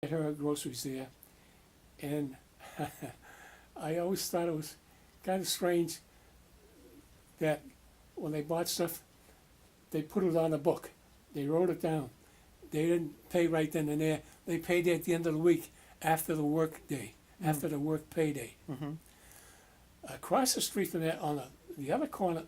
get her groceries there, and I always thought it was kind of strange that when they bought stuff, they put it on a book. They wrote it down. They didn't pay right then and there. They paid at the end of the week after the work day, after the work payday. Mm-hmm. Across the street from that, on the other corner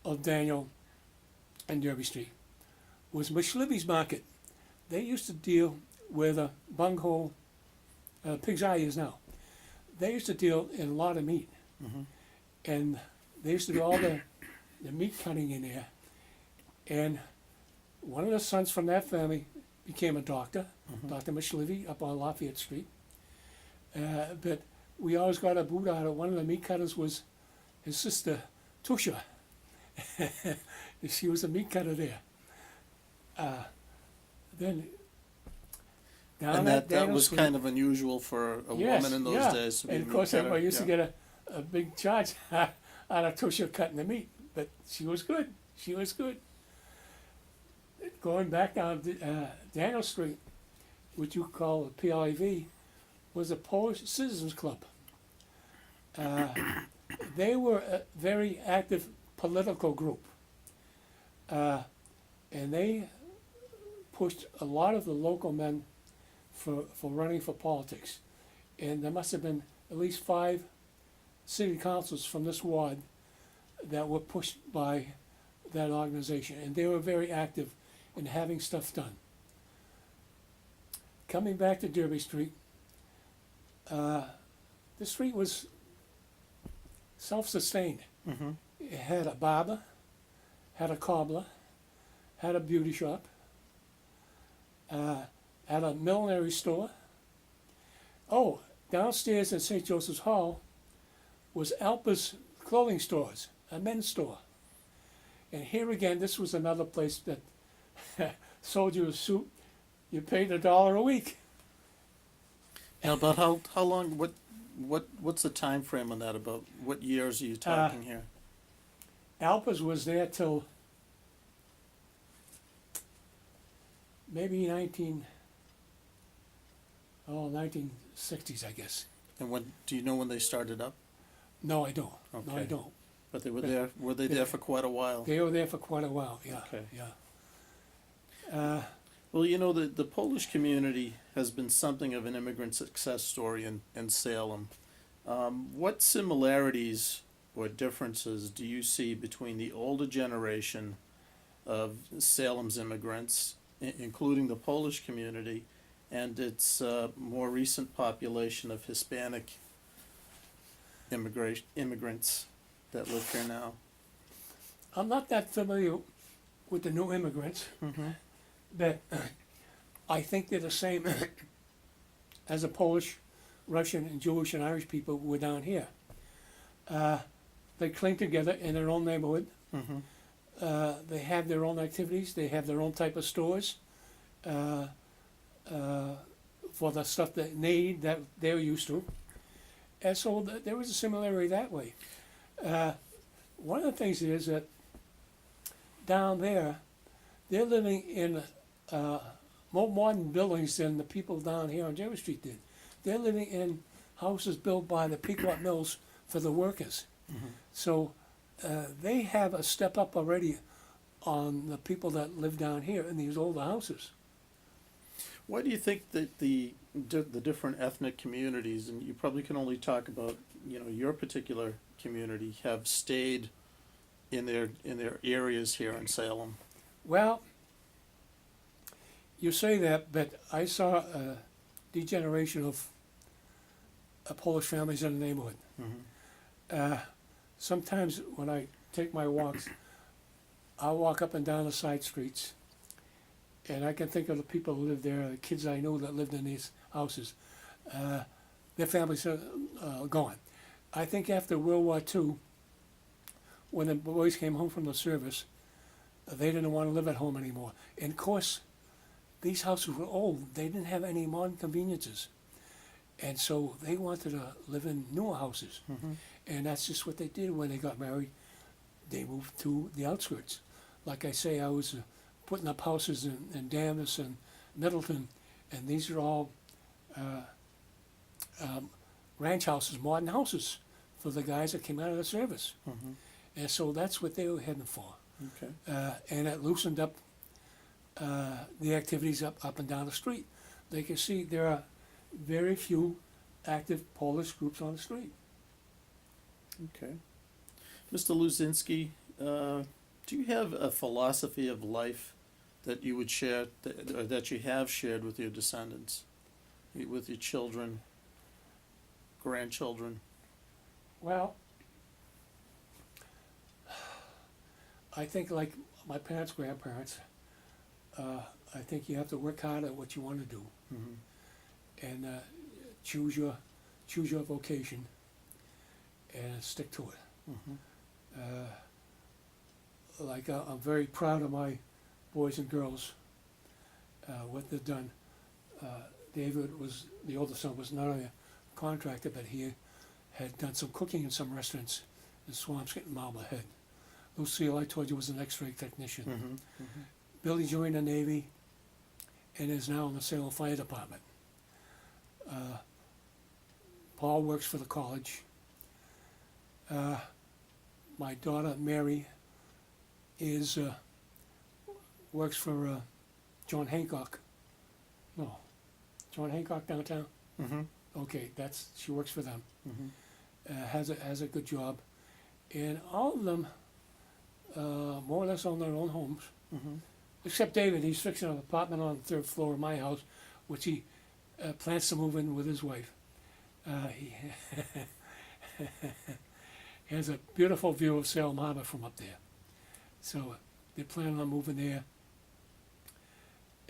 of Daniel and Derby Street, was Mishlivy's Market. They used to deal where the bunghole, Pig's Eye is now. They used to deal in a lot of meat. Mm-hmm. And they used to do all the meat cutting in there. And one of the sons from that family became a doctor, Dr. Mishlivy, up on Lafayette Street. But we always got a boot out of one of the meat cutters was his sister, Tusha. She was a meat cutter there. Then down And at that Daniel was Street, kind of unusual for a yes, woman in those yeah. days to be And a of course, meat cutter. everybody used to Yeah. get a big charge out of Tusha cutting the meat. But she was good. She was good. Going back down Daniel Street, which you call the PIV, was a Polish Citizens Club. They were a very active political group. And they pushed a lot of the local men for running for politics. And there must have been at least 5 city councils from this ward that were pushed by that organization. And they were very active in having stuff done. Coming back to Derby Street, the street was self-sustained. Mm-hmm. It had a barber, had a cobbler, had a beauty shop, had a millinery store. Oh, downstairs in St. Joseph's Hall was Alpa's clothing stores, a men's store. And here again, this was another place that sold you a suit. You paid $1 a week. Now, about how long? What's the time frame on that? About what years are you talking here? Alpa's was there till maybe 1960s, I guess. And when do you know when they started up? No, I don't. No, I Okay. don't. But they were But- there. Were they there for quite a while? They were there for quite a while, yeah. Okay. Yeah. Well, you know, the Polish community has been something of an immigrant success story in Salem. What similarities or differences do you see between the older generation of Salem's immigrants, including the Polish community, and its more recent population of Hispanic immigrants that live here now? I'm not that familiar with the new immigrants, Mm-hmm. but I think they're the same as the Polish, Russian, and Jewish and Irish people who were down here. They cling together in their own neighborhood. Mm-hmm. They have their own activities. They have their own type of stores for the stuff they need that they're used to. And so there was a similarity that way. One of the things is that down there, they're living in more modern buildings than the people down here on Jerry Street did. They're living in houses built by the Pequot Mills for the workers. Mm-hmm. So they have a step up already on the people that live down here in these older houses. Why do you think that the different ethnic communities, and you probably can only talk about your particular community, have stayed in their areas here in Salem? Well, you say that, but I saw a degeneration of Polish families in the neighborhood. Mm-hmm. Sometimes when I take my walks, I'll walk up and down the side streets, and I can think of the people who lived there, the kids I knew that lived in these houses. Their families are gone. I think after World War II, when the boys came home from the service, they didn't want to live at home anymore. And of course, these houses were old. They didn't have any modern conveniences. And so they wanted to live in newer houses. Mm-hmm. And that's just what they did when they got married. They moved to the outskirts. Like I say, I was putting up houses in Danvers and Middleton, And these are all ranch houses, modern houses for the guys that came out of the service. Mhm. And so that's what they were heading for. Okay. And it loosened up the activities up and down the street. They can see there are very few active Polish groups on the street. Okay. Mr. Luzinski, do you have a philosophy of life that you would share, or that you have shared with your descendants, with your children, grandchildren? Well, I think like my parents, grandparents, I think you have to work hard at what you want to do Mhm. and choose your vocation and stick to it. Mhm. I'm very proud of my boys and girls, what they've done. David was, the oldest son, was not only a contractor, but he had done some cooking in some restaurants in Swampscott and Marblehead. Lucille, I told you, was an X-ray technician. Mhm. Mhm. Billy joined the Navy and is now in the Salem Fire Department. Paul works for the college. My daughter Mary is works for John Hancock. No, John Hancock downtown. Mhm. Okay, she works for them. Mhm. Has a good job, and all of them more or less own their own homes. Mhm. Except David, he's fixing an apartment on the third floor of my house, which he plans to move in with his wife. He has a beautiful view of Salem Harbor from up there. So they're planning on moving there.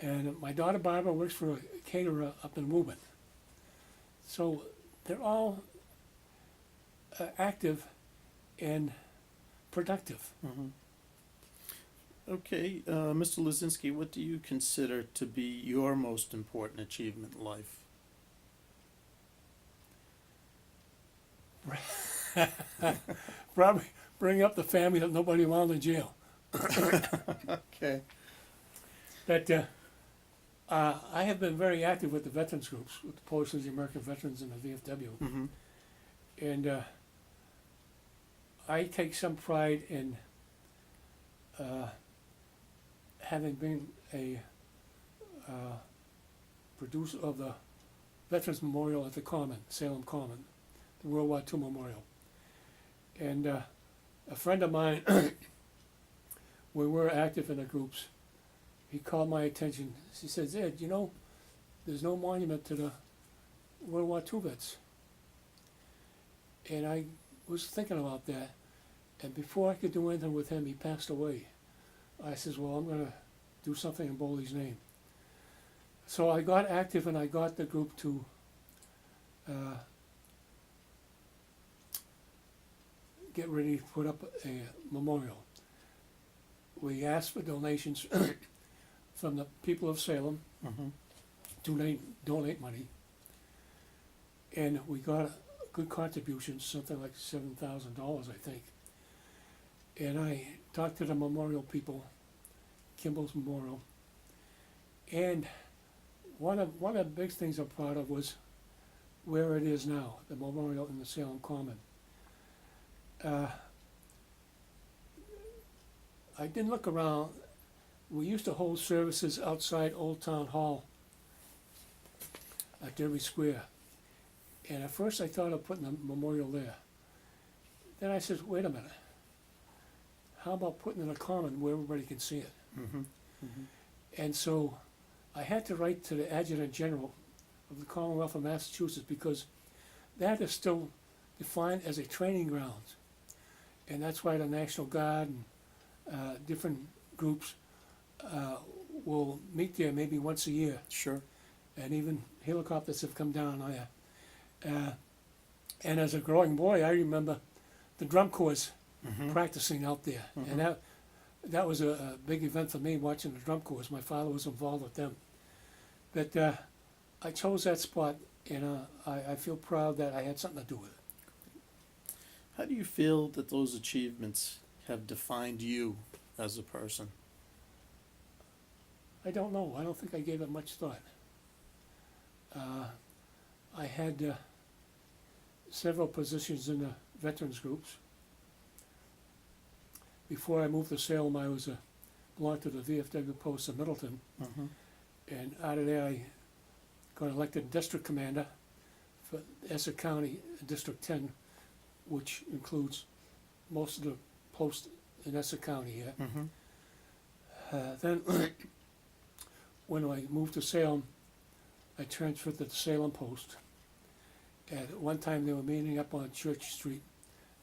And my daughter Barbara works for a caterer up in Woburn. So they're all active and productive. Mhm. Okay, Mr. Luzinski, what do you consider to be your most important achievement in life? Probably bring up the family that nobody wound in jail. Okay. But I have been very active with the veterans groups, with the Polish and the American veterans and the VFW. Mhm. And I take some pride in having been a producer of the Veterans Memorial at the Common, Salem Common, the World War II Memorial. And a friend of mine, we were active in the groups. He called my attention. He said, "Ed, you know, there's no monument to the World War II vets." And I was thinking about that. And before I could do anything with him, he passed away. I says, "Well, I'm going to do something in Boley's name." So I got active and I got the group to get ready to put up a memorial. We asked for donations from the people of Salem Mhm. to donate money. And we got good contributions, something like $7,000, I think. And I talked to the memorial people, Kimball's Memorial, and one of the big things I'm proud of was where it is now, the memorial in the Salem Common. I didn't look around. We used to hold services outside Old Town Hall at Derby Square. And at first I thought of putting a memorial there. Then I said, wait a minute. How about putting it in a common where everybody can see it? Mhm. Mhm. And so I had to write to the Adjutant General of the Commonwealth of Massachusetts because that is still defined as a training ground. And that's why the National Guard and different groups will meet there maybe once a year. Sure. And even helicopters have come down there. And as a growing boy, I remember the drum corps Mhm. practicing out there. Mhm. And that was a big event for me, watching the drum corps. My father was involved with them. But I chose that spot, and I feel proud that I had something to do with it. How do you feel that those achievements have defined you as a person? I don't know. I don't think I gave it much thought. had several positions in the veterans groups. Before I moved to Salem, I was belonged to the VFW post in Middleton, Mhm. and out of there I got elected district commander for Essex County District 10, which includes most of the posts in Essex County here. Mhm. Then, when I moved to Salem, I transferred to the Salem Post. And at one time, they were meeting up on Church Street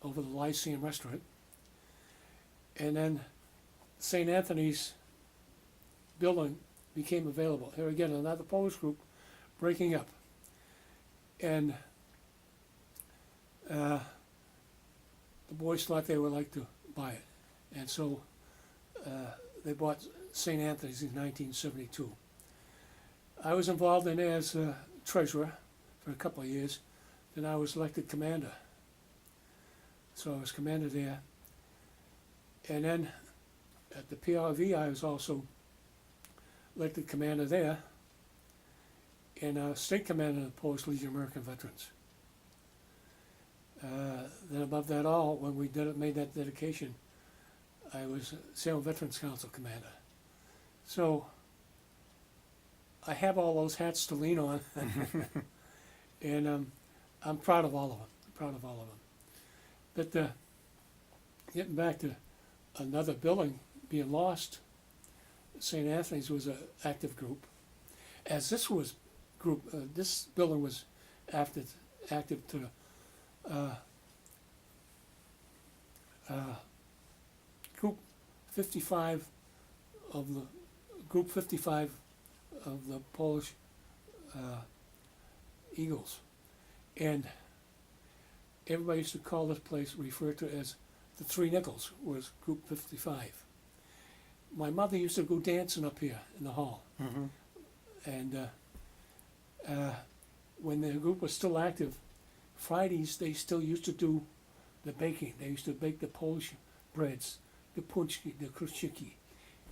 over the Lyceum Restaurant. And then St. Anthony's building became available. Here again, another Polish group breaking up. And the boys thought they would like to buy it. And so they bought St. Anthony's in 1972. I was involved in it as treasurer for a couple of years. Then I was elected commander. So I was commander there. And then at the PRV, I was also elected commander there, and state commander of the Polish Legion of American Veterans. Then above that all, when we made that dedication, I was Salem Veterans Council commander. So I have all those hats to lean on, and I'm proud of all of them. But getting back to another building being lost, St. Anthony's was an active group. As this was this building was active to group 55 of the Polish Eagles, and everybody used to call this place, referred to as the Three Nickels, was Group 55. My mother used to go dancing up here in the hall, Mhm. and when the group was still active, Fridays they still used to do the baking. They used to bake the Polish breads, the punchki, the kruszczyki.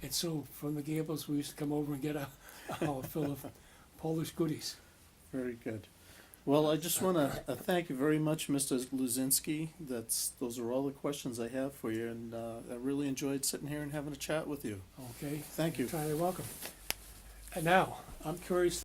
And so from the Gables we used to come over and get our fill of Polish goodies. Very good. Well, I just want to thank you very much, Mr. Luzinski. Those are all the questions I have for you, and I really enjoyed sitting here and having a chat with you. Okay? Thank you. You're entirely welcome. And now, I'm curious